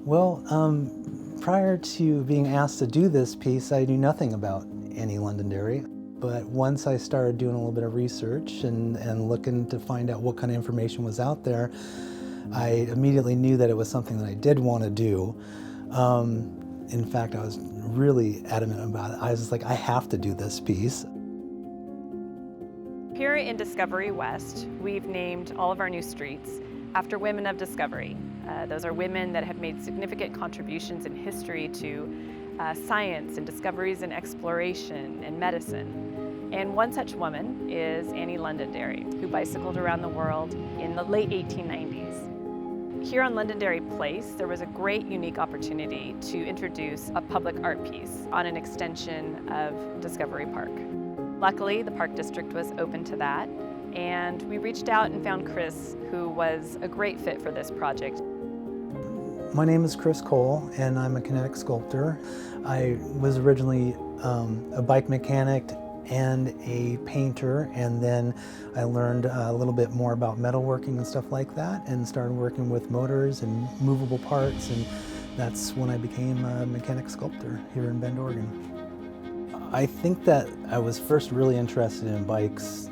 Well, prior to being asked to do this piece, I knew nothing about Annie Londonderry. But once I started doing a little bit of research and looking to find out what kind of information was out there, I immediately knew that it was something that I did want to do. In fact, I was really adamant about it. I was just like, I have to do this piece. Here in Discovery West, we've named all of our new streets after women of discovery. Those are women that have made significant contributions in history to science and discoveries in exploration and medicine. And one such woman is Annie Londonderry, who bicycled around the world in the late 1890s. Here on Londonderry Place, there was a great unique opportunity to introduce a public art piece on an extension of Discovery Park. Luckily, the Park District was open to that, and we reached out and found Chris, who was a great fit for this project. My name is Chris Cole, and I'm a kinetic sculptor. I was originally a bike mechanic and a painter, and then I learned a little bit more about metalworking and stuff like that, and started working with motors and movable parts, and that's when I became a mechanic sculptor here in Bend, Oregon. I think that I was first really interested in bikes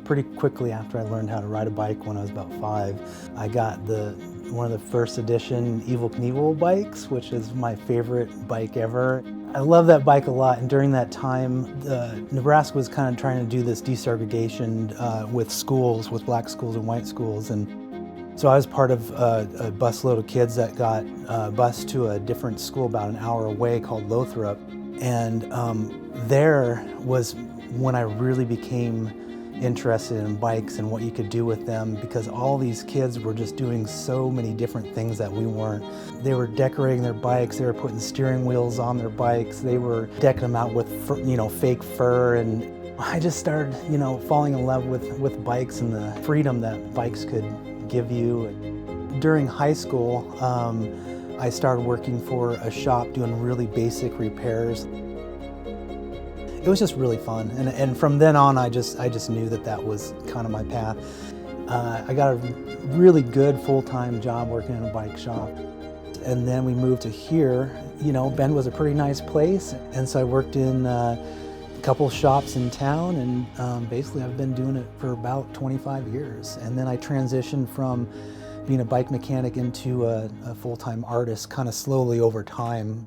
pretty quickly after I learned how to ride a bike when I was about 5. I got one of the first edition Evel Knievel bikes, which is my favorite bike ever. I love that bike a lot, and during that time, Nebraska was kind of trying to do this desegregation with schools, with black schools and white schools, and so I was part of a busload of kids that got bused to a different school about an hour away called Lothrop, and there was when I really became interested in bikes and what you could do with them, because all these kids were just doing so many different things that we weren't. They were decorating their bikes, they were putting steering wheels on their bikes, they were decking them out with fake fur, and I just started falling in love with bikes and the freedom that bikes could give you. During high school, I started working for a shop doing really basic repairs. It was just really fun, and from then on I just knew that was kind of my path. I got a really good full-time job working in a bike shop, and then we moved to here. Bend was a pretty nice place, and so I worked in a couple shops in town, and basically I've been doing it for about 25 years. And then I transitioned from being a bike mechanic into a full-time artist kind of slowly over time.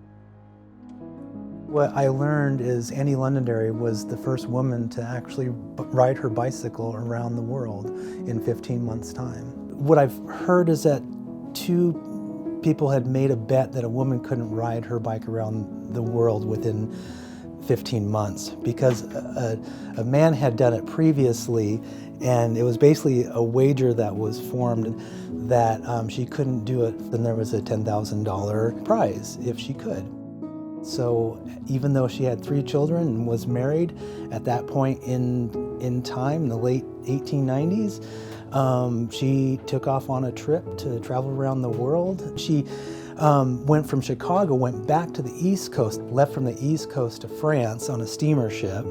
What I learned is Annie Londonderry was the first woman to actually ride her bicycle around the world in 15 months' time. What I've heard is that 2 people had made a bet that a woman couldn't ride her bike around the world within 15 months because a man had done it previously, and it was basically a wager that was formed that she couldn't do it. Then there was a $10,000 prize if she could. So even though she had 3 children and was married at that point in time, in the late 1890s, she took off on a trip to travel around the world. She went from Chicago, went back to the East Coast, left from the East Coast to France on a steamer ship,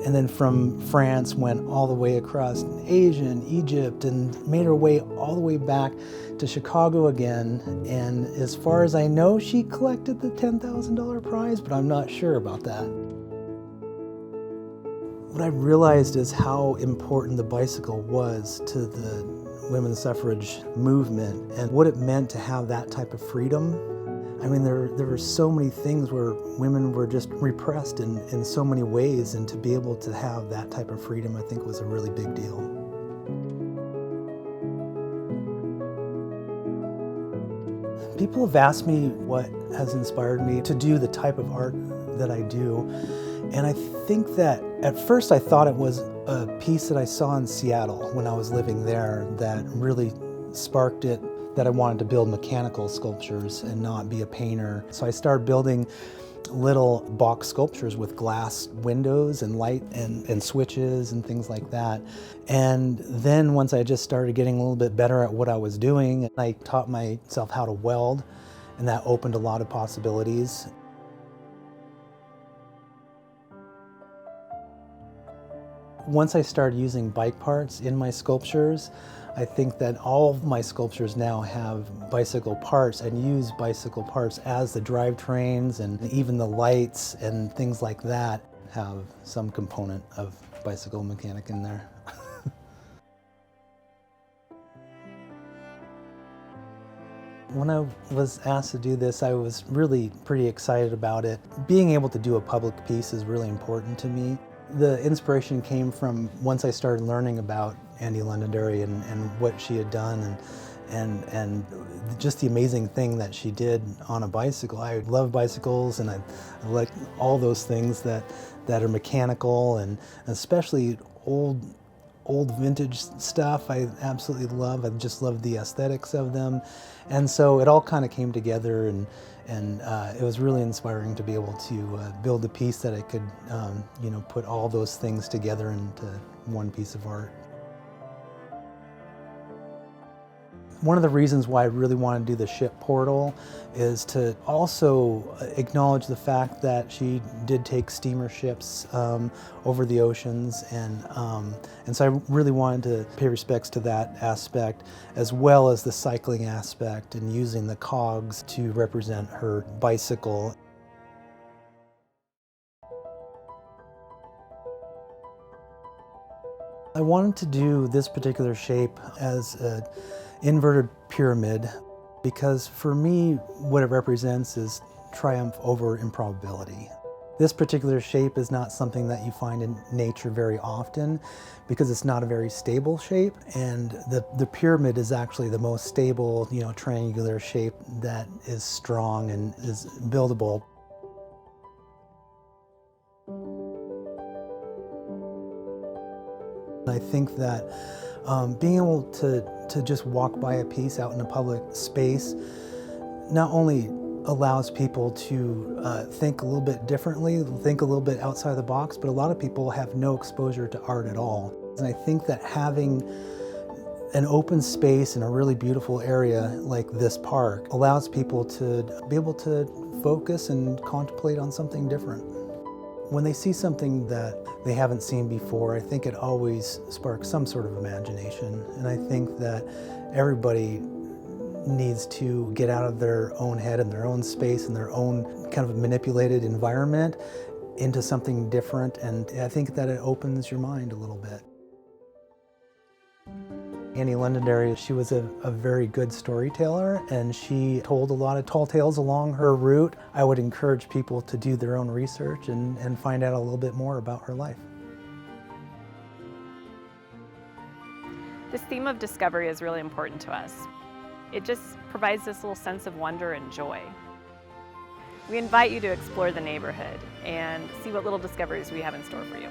and then from France went all the way across Asia and Egypt and made her way all the way back to Chicago again. And as far as I know, she collected the $10,000 prize, but I'm not sure about that. What I realized is how important the bicycle was to the women's suffrage movement and what it meant to have that type of freedom. I mean, there were so many things where women were just repressed in so many ways, and to be able to have that type of freedom, I think, was a really big deal. People have asked me what has inspired me to do the type of art that I do, and I think that at first I thought it was a piece that I saw in Seattle when I was living there that really sparked it, that I wanted to build mechanical sculptures and not be a painter. So I started building little box sculptures with glass windows and light and switches and things like that. And then once I just started getting a little bit better at what I was doing, I taught myself how to weld, and that opened a lot of possibilities. Once I started using bike parts in my sculptures, I think that all of my sculptures now have bicycle parts and use bicycle parts as the drivetrains, and even the lights and things like that have some component of bicycle mechanic in there. When I was asked to do this, I was really pretty excited about it. Being able to do a public piece is really important to me. The inspiration came from once I started learning about Annie Londonderry and what she had done and just the amazing thing that she did on a bicycle. I love bicycles, and I like all those things that are mechanical, and especially old vintage stuff I absolutely love. I just love the aesthetics of them. And so it all kind of came together, and it was really inspiring to be able to build a piece that I could put all those things together into one piece of art. One of the reasons why I really want to do the ship portal is to also acknowledge the fact that she did take steamer ships over the oceans, and so I really wanted to pay respects to that aspect, as well as the cycling aspect and using the cogs to represent her bicycle. I wanted to do this particular shape as an inverted pyramid because for me what it represents is triumph over improbability. This particular shape is not something that you find in nature very often because it's not a very stable shape, and the pyramid is actually the most stable, triangular shape that is strong and is buildable. I think that being able to just walk by a piece out in a public space not only allows people to think a little bit differently, think a little bit outside the box, but a lot of people have no exposure to art at all. And I think that having an open space in a really beautiful area like this park allows people to be able to focus and contemplate on something different. When they see something that they haven't seen before, I think it always sparks some sort of imagination. And I think that everybody needs to get out of their own head and their own space and their own kind of manipulated environment into something different. And I think that it opens your mind a little bit. Annie Londonderry, she was a very good storyteller, and she told a lot of tall tales along her route. I would encourage people to do their own research and find out a little bit more about her life. This theme of discovery is really important to us. It just provides this little sense of wonder and joy. We invite you to explore the neighborhood and see what little discoveries we have in store for you.